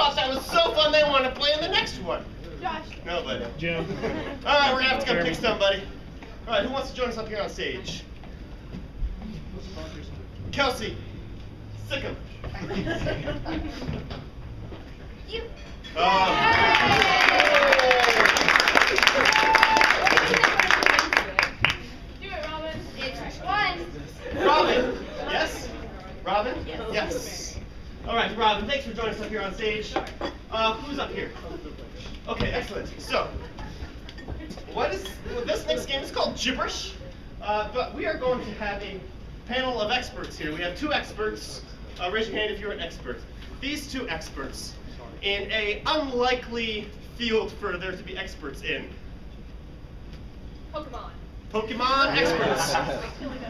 thought that was so fun they want to play in the next one. Josh. Nobody. Jim. All right, we're gonna have to come pick somebody. All right, who wants to join us up here on stage? Kelsey. Sikkim. You. Do it, Robin. It's one. Robin. Yes? Robin? Yes. All right, Robin, thanks for joining us up here on stage. Who's up here? Okay, excellent. So, this next game is called Gibberish, but we are going to have a panel of experts here. We have two experts. Raise your hand if you're an expert. These two experts in a unlikely field for there to be experts in. Pokemon. Pokemon experts.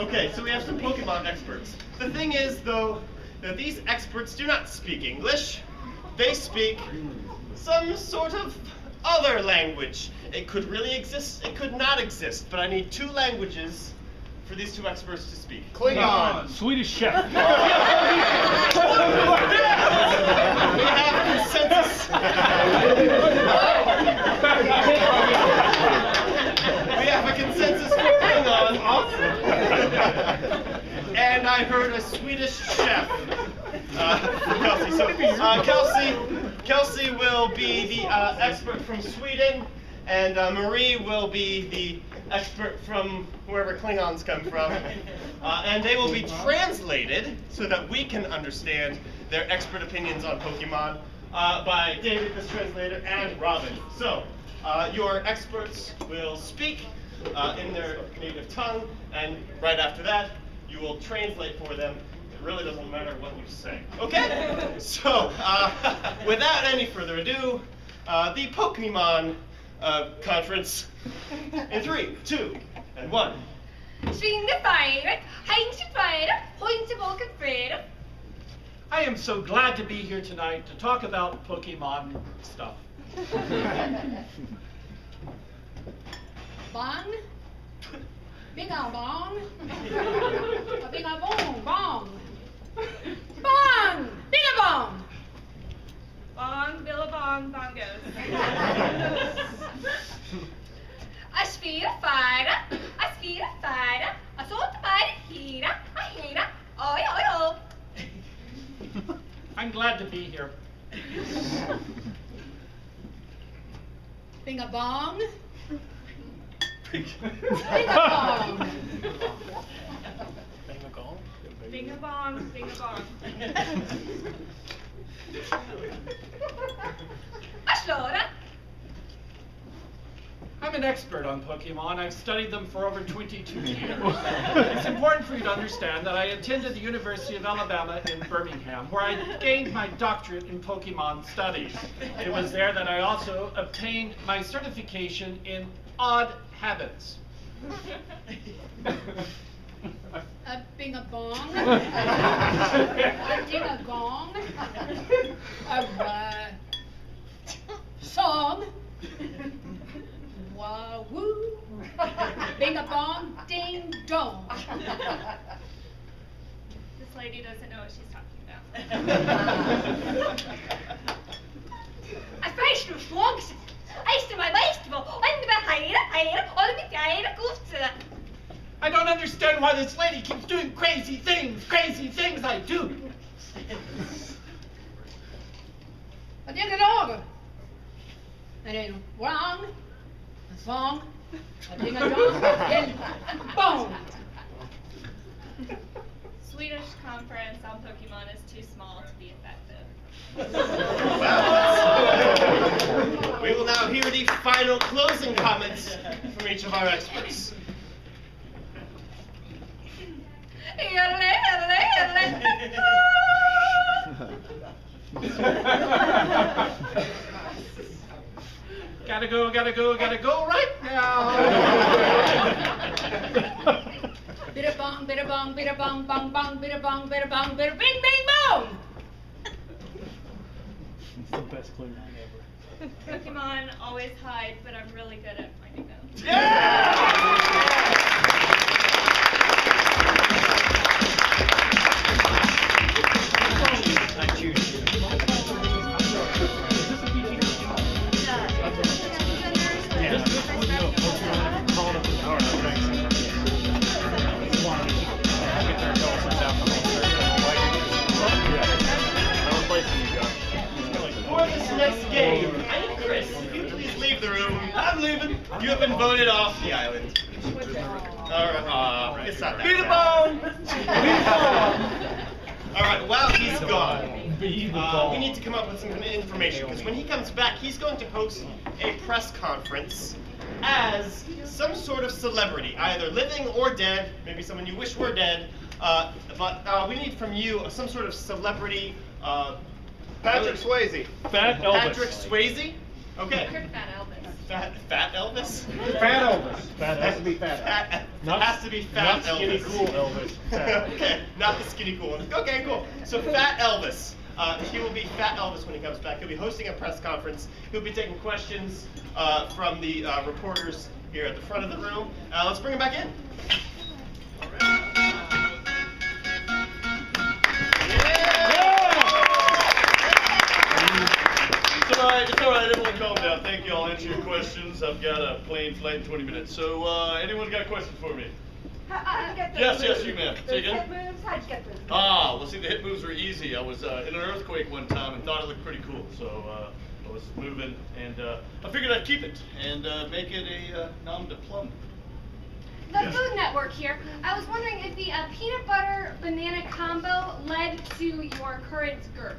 Okay, so we have some Pokemon experts. The thing is, though, that these experts do not speak English. They speak some sort of other language. It could really exist, it could not exist, but I need two languages for these two experts to speak. Klingon. Swedish Chef. We have a consensus. We have a consensus for Klingon. And I heard a Swedish chef. Kelsey. So Kelsey will be the expert from Sweden, and Marie will be the expert from wherever Klingons come from. And they will be translated so that we can understand their expert opinions on Pokemon by David, this translator, and Robin. So your experts will speak in their native tongue, and right after that, you will translate for them. It really doesn't matter what you say. Okay? So, without any further ado, the Pokemon conference in 3, 2, and 1. I am so glad to be here tonight to talk about Pokemon stuff. Bong. Bingo bong. Bingo bong bong. Bong. Bingo bong. Bong, billabong, bongos. Aspira fire. Aspira fire. Assault by hira. A hira. Oi oi oi. I'm glad to be here. Bingo bong. Bingo bong. Bing-a-bong, bing-a-bong. Aslora. I'm an expert on Pokemon. I've studied them for over 22 years. It's important for you to understand that I attended the University of Alabama in Birmingham, where I gained my doctorate in Pokemon studies. It was there that I also obtained my certification in odd habits. A bing a bong. A ding a gong. A song. Wah woo. Bing a bong ding dong. This lady doesn't know what she's talking about. A fresh no slugs. I to my vegetable. And the higher, all the higher goofs. I don't understand why this lady keeps doing crazy things I do. A ding a dog. And then wrong. A song. A ding a dong. And bone. Swedish conference on Pokemon is too small to be effective. We will now hear the final closing comments from each of our experts. Gotta go right now. Bitter bong, bong, bong, bitter bong, bing, bing, bong. It's the best Klingon ever. Pokemon always hide, but I'm really good at finding them. I choose you. You have been voted off the island. Alright, it's not that Beat a bad. bone! Alright, while he's gone, Be the we ball. need to come up with some information, because when he comes back, he's going to host a press conference as some sort of celebrity, either living or dead, maybe someone you wish were dead, but we need from you some sort of celebrity. Patrick Swayze. Fat Elvis. Patrick Swayze? Okay. Fat Elvis. Fat Elvis? Fat Elvis. Fat Has to be Elvis. fat. Has to be fat not skinny Elvis. cool Elvis. Fat. Okay, not the skinny cool one. Okay, cool. So Fat Elvis. He will be Fat Elvis when he comes back. He'll be hosting a press conference. He'll be taking questions from the reporters here at the front of the room. Let's bring him back in. It's all right, everyone calm down. Thank you, I'll answer your questions. I've got a plane flight in 20 minutes. So, anyone got questions for me? How'd you get those Yes, moves? you ma'am. Say Those again? hip moves? How'd you get those moves? Well, see, the hip moves were easy. I was in an earthquake one time and thought it looked pretty cool. So, I was moving, and I figured I'd keep it and make it a nom de plume. The Yes. Food Network here. I was wondering if the peanut butter banana combo led to your current girth.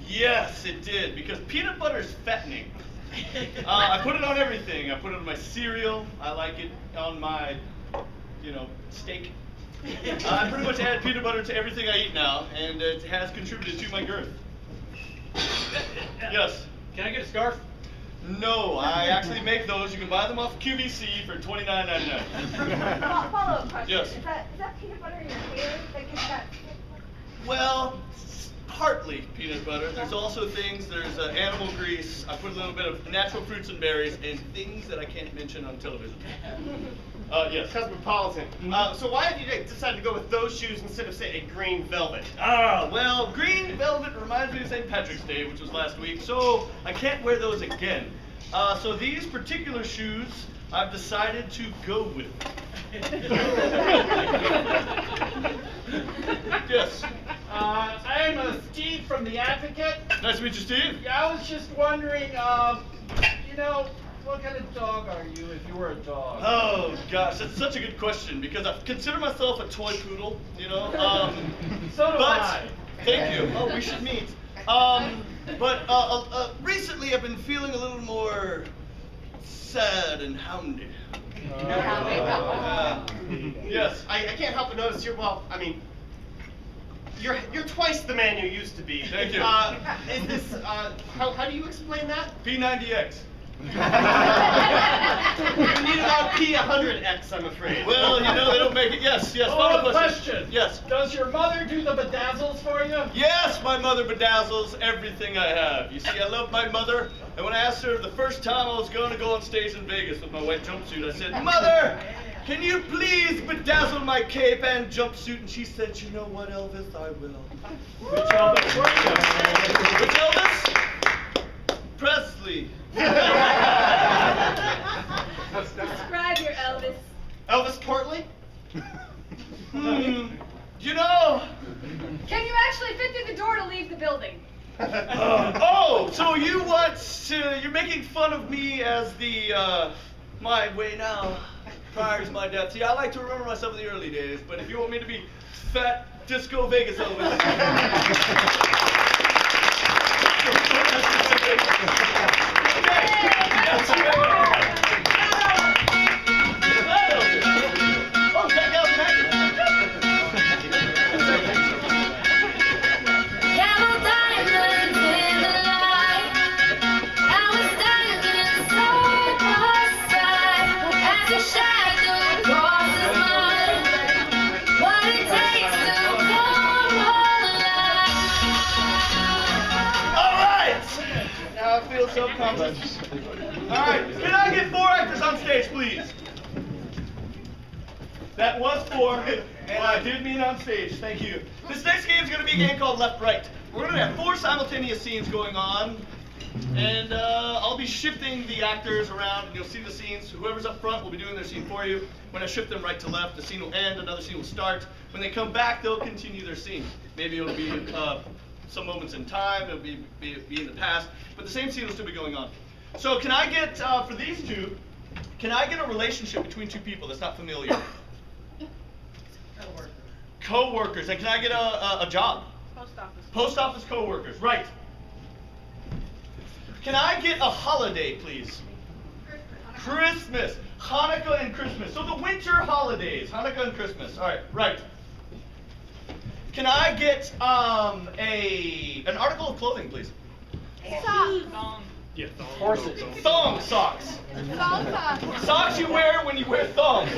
Yes, it did, because peanut butter is fattening. I put it on everything. I put it on my cereal. I like it on my, steak. I pretty much add peanut butter to everything I eat now, and it has contributed to my girth. Yes. Can I get a scarf? No, I actually make those. You can buy them off QVC for $29.99. Follow-up question. Yes. Is that peanut butter in your hair that gives that? Well, partly peanut butter. There's also things, there's animal grease. I put a little bit of natural fruits and berries and things that I can't mention on television. Yes. Cosmopolitan. So why did you decide to go with those shoes instead of, say, a green velvet? Well, green velvet reminds me of St. Patrick's Day, which was last week, so I can't wear those again. So these particular shoes, I've decided to go with. Yes. I'm Steve from The Advocate. Nice to meet you, Steve. Yeah, I was just wondering, what kind of dog are you if you were a dog? Oh gosh, that's such a good question because I consider myself a toy poodle, So do but I. thank you. Oh, we should meet. But recently I've been feeling a little more sad and hounded. Yes. I can't help but notice you're twice the man you used to be. Thank you. Is this, how do you explain that? P90X. You need about P100X, I'm afraid. Well, they don't make it. Yes. Oh, Final question. Yes. Does your mother do the bedazzles for you? Yes, my mother bedazzles everything I have. You see, I love my mother, and when I asked her the first time I was going to go on stage in Vegas with my white jumpsuit, I said, "Mother, can you please bedazzle my cape and jumpsuit?" And she said, "You know what, Elvis, I will." Which Elvis were you? Which Elvis? Presley. Describe your Elvis. Elvis Portly? Can Can you actually fit through the door to leave the building? So you're making fun of me as the, my way now, prior to my death. See, I like to remember myself in the early days, but if you want me to be fat Disco Vegas Elvis. Yellow diamonds in the light. I was standing side by side as a shadow crosses mine. What it takes to come alive. All right. Now I feel so confident. All right. Can I get 4 actors on stage, please? That was 4, and I did mean on stage. Thank you. This next game is going to be a game called Left Right. We're going to have 4 simultaneous scenes going on, and I'll be shifting the actors around, and you'll see the scenes. Whoever's up front will be doing their scene for you. When I shift them right to left, the scene will end, another scene will start. When they come back, they'll continue their scene. Maybe it'll be some moments in time, it'll be in the past, but the same scene will still be going on. So can I get, for these two, Can I get a relationship between two people that's not familiar? Co-workers. And can I get a job? Post office. Post office co-workers. Right. Can I get a holiday, please? Christmas. Hanukkah and Christmas. So the winter holidays. Hanukkah and Christmas. All right. Right. Can I get an article of clothing, please? Thong. Yeah, Horses. Thong socks. Thong socks. Socks you wear when you wear thongs.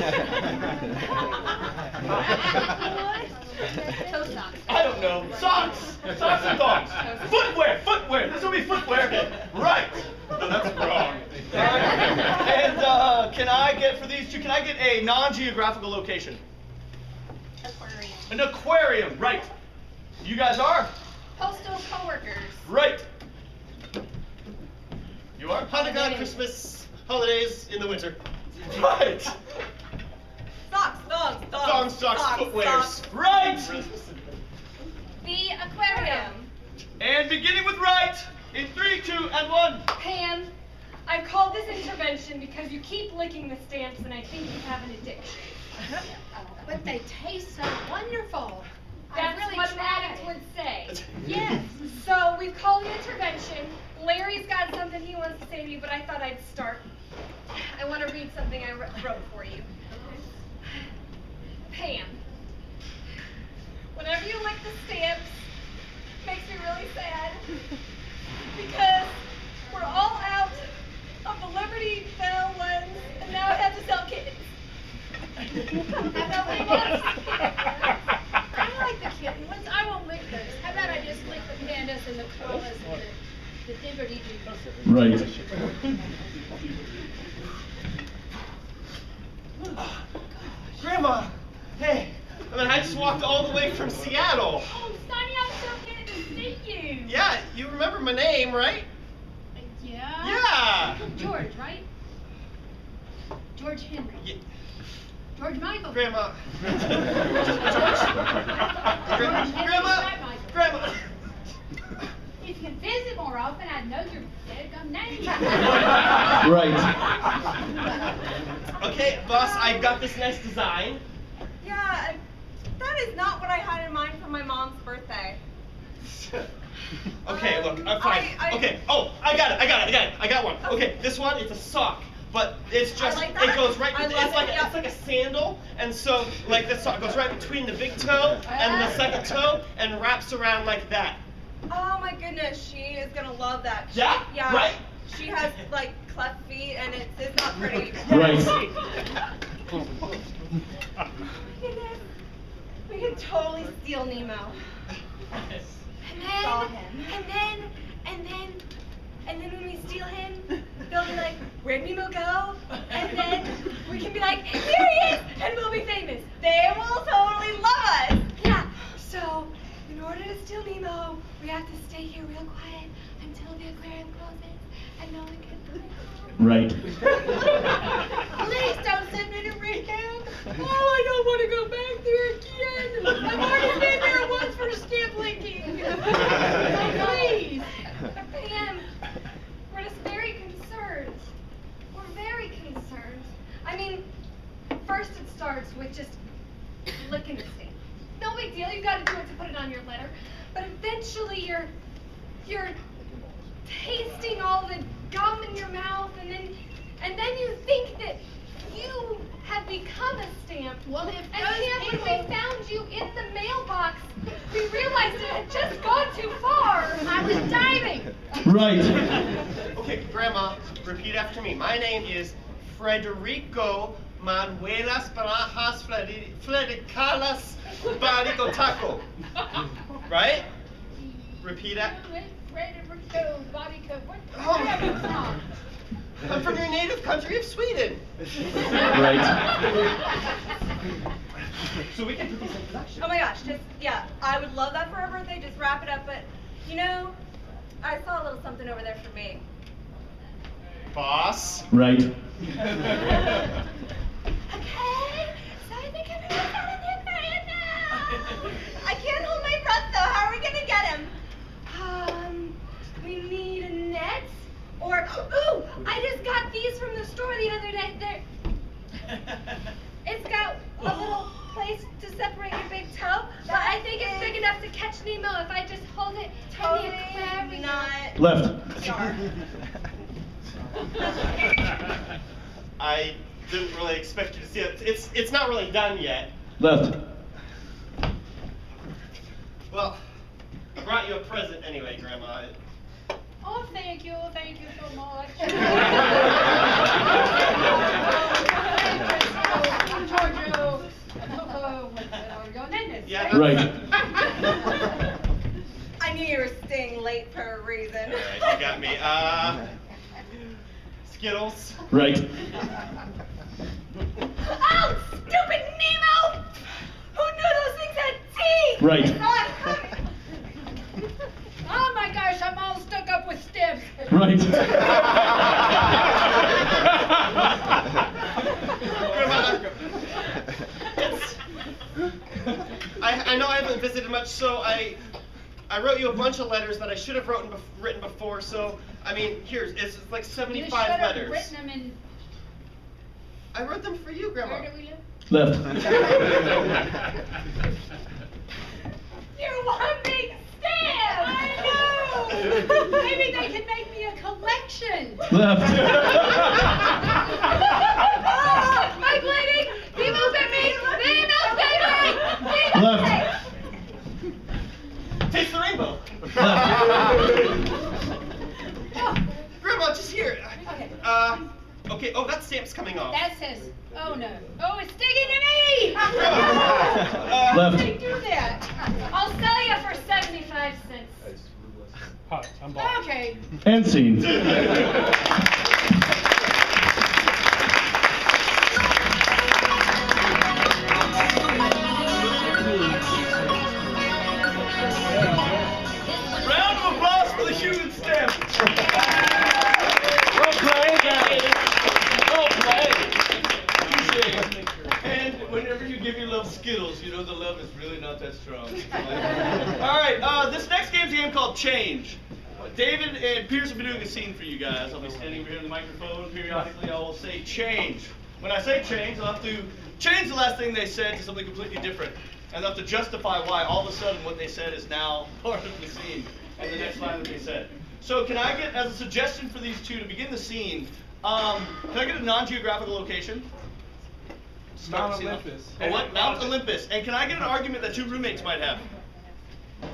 Toe socks. I don't know. Socks. Socks and thongs. Footwear. Footwear. This will be footwear. Right. No, that's wrong. And can I get, for these two, can I get a non-geographical location? Aquarium. An aquarium. Right. You guys are? Postal coworkers. Right. You are? Hanukkah, Christmas, holidays in the winter. Right. Socks, thongs, Thongs, socks, footwears. Right. The aquarium. And beginning with right, in 3, 2, and 1. Pam, I've called this intervention because you keep licking the stamps and I think you have an addiction. But they taste so wonderful. That's really what an tried. addict would say. Yes. So we've called an intervention. Larry's got something he wants to say to you, but I thought I'd start. I want to read something I wrote for you. Pam, whenever you lick the stamps, it makes me really sad. Because we're all out of the Liberty Bell ones, and now I have to sell kittens. Have nobody wants I like the kitten ones. I won't lick those. How about I just lick the pandas and the koalas and the dibbity-doos? Right. Grandma, hey, I mean, I just walked all the way from Seattle. Oh, Sonny, I'm so good to see you. Yeah, you remember my name, right? Yeah? Yeah. George, right? George Henry. Yeah. George Michael. Grandma. George Henry, Grandma. right, Michael. Grandma. If you could visit more often, I'd know your dead name. Right. Okay, boss, I got this nice design. Yeah, that is not what I had in mind for my mom's birthday. Okay, look, I'm fine. Okay, oh, I got it. I got one. Okay, this one, it's a sock. But it's just, I like that. it goes right, I it's love like it, yeah. it's like a sandal, and so, like, the sock goes right between the big toe and the second toe, and wraps around like that. Oh my goodness, she is gonna love that. Yeah? Yeah. Right? She has like cleft feet and it's not pretty. Right. We could totally steal Nemo. And then when we steal him, they'll be like, where'd Nemo go? And then we can be like, here he is! And we'll be famous. They will totally love us. Yeah, so in order to steal Nemo, we have to stay here real quiet until the aquarium closes and no one can find us. Right. Please don't send me to rehab. Oh, I don't want to go back there again. I've already been there once for stamp licking. Oh, please. Pam, we're just very concerned. We're very concerned. I mean, first it starts with just licking the stamp. No big deal, you gotta do it to put it on your letter. But eventually you're tasting all the gum in your mouth, and then you think that you have become a stamp. Well, if And those Pam, when people... we found you in the mailbox, we realized it had just gone too far. I was diving. Right. Okay, Grandma, repeat after me. My name is Frederico Manuelas Barajas Fledicalas Baricotaco. Right? Repeat that. I'm from your native country of Sweden. Right. So we can put these in production. Oh my gosh, just, yeah, I would love that for her birthday, just wrap it up, but, you know, I saw a little something over there for me. Boss. Right. Okay, so I think everyone's out of the aquarium now. I can't hold my breath though, how are we gonna get him? We need a net, or, ooh, I just got these from the store the other day. Left. I didn't really expect you to see it. It's not really done yet. Left. Well, I brought you a present anyway, Grandma. Oh, thank you so much. Giorgio. Oh, we're going in this. Yeah. Right. I knew you were staying late for a reason. Alright, you got me. Skittles. Right. Oh, stupid Nemo! Who knew those things had teeth? Right. Oh my gosh, I'm all stuck up with stimps. Right. I know I haven't visited much, so I wrote you a bunch of letters that I should have written before. So I mean, it's like 75 You should have letters. written them in. I wrote them for you, Grandma. Where do we live? Left. You're one big stamp! I know! Maybe they can make me a collection. Left. I'm bleeding! Nemo bit me! Nemo bit me! Nemo Left. Taste the rainbow. Grandma, just here. Okay. Okay. Oh, that stamp's coming off. That says, oh no. Oh, it's sticking to me! Left. How do you do that? I'll sell you for 75 cents. Hi, I'm Bob. Okay. And scene. Round of applause for the human stamp. Well played, well played. And whenever you give your love Skittles, you know the love is really not that strong. All right, this next game's a game called Change. David and Pierce have been doing a scene for you guys. I'll be standing over here on the microphone. Periodically, I will say change. When I say change, I'll have to change the last thing they said to something completely different. And they'll have to justify why all of a sudden what they said is now part of the scene and the next line that they said. So can I get, as a suggestion for these two to begin the scene, can I get a non-geographical location? Mount Olympus. A what? Mount Olympus. And can I get an argument that two roommates might have?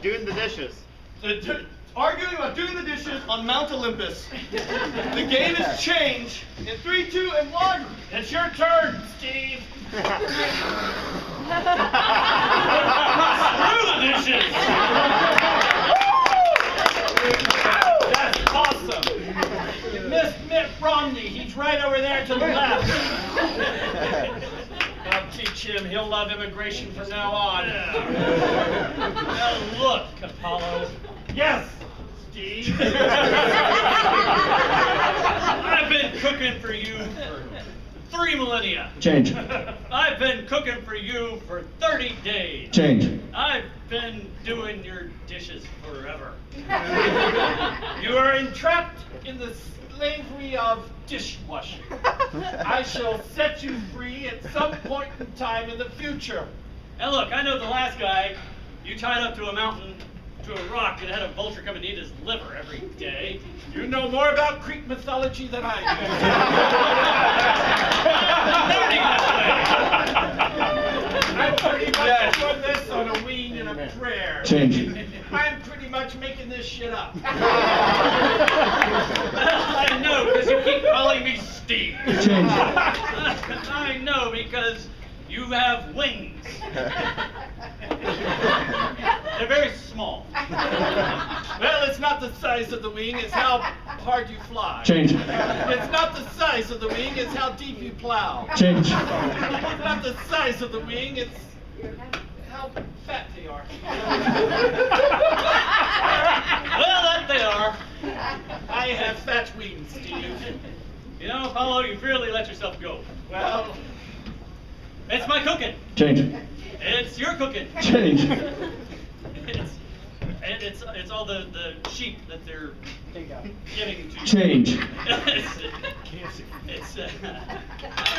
Doing the dishes. Arguing about doing the dishes on Mount Olympus. The game is change in 3, 2, and 1. It's your turn, Steve. Screw the dishes. That's awesome. You missed Mitt Romney. He's right over there to the left. I'll teach him. He'll love immigration from now on. Now look, Apollo. Yes, Steve. I've been cooking for you for 3 millennia. Change. I've been cooking for you for 30 days. Change. I've been doing your dishes forever. You are entrapped in the slavery of dishwashing. I shall set you free at some point in time in the future. And look, I know the last guy you tied up to a mountain, to a rock, and had a vulture come and eat his liver every day. You know more about Greek mythology than I do. I'm pretty much doing this on a wing and a prayer. Change. I'm pretty much making this shit up. I know, because you keep calling me Steve. Change. I know, because you have wings. They're very small. Well, it's not the size of the wing, it's how hard you fly. Change. It's not the size of the wing, it's how deep you plow. Change. It's not the size of the wing, it's how fat they are. Well, that they are. I have fat wings, Steve. You know, Apollo, you've really let yourself go. Well, it's my cooking. Change. It's your cooking. Change. It's all the sheep that they're giving to you. Change. it's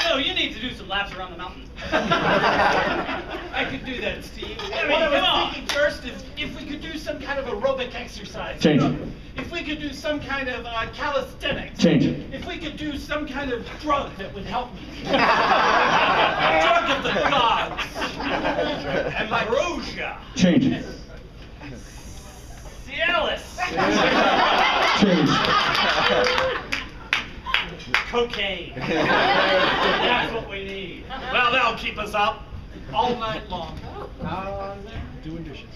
no, you need to do some laps around the mountain. I could do that, Steve. What I was thinking first is if we could do some kind of aerobic exercise. Change. You know, if If we could do some kind of calisthenics. Change. If we could do some kind of drug that would help me. Drug of the gods. Ambrosia. Change. Cialis. Change. Cocaine. That's what we need. Well, that'll keep us up all night long. Doing dishes.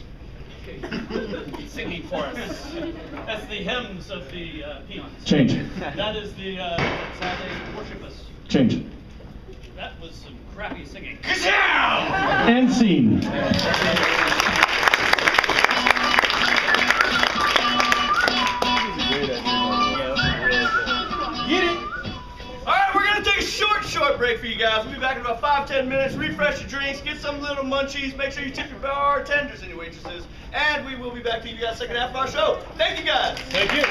Singing for us. That's the hymns of the peons. Change. That is the, that's how they worship us. Change. That was some crappy singing. And scene. Alright, we're gonna take a short break for you guys. We'll be back in about 5-10 minutes. Refresh your drinks, get some little munchies, make sure you tip your bartenders and your waitresses, and we will be back to you guys second half of our show. Thank you guys. Thank you.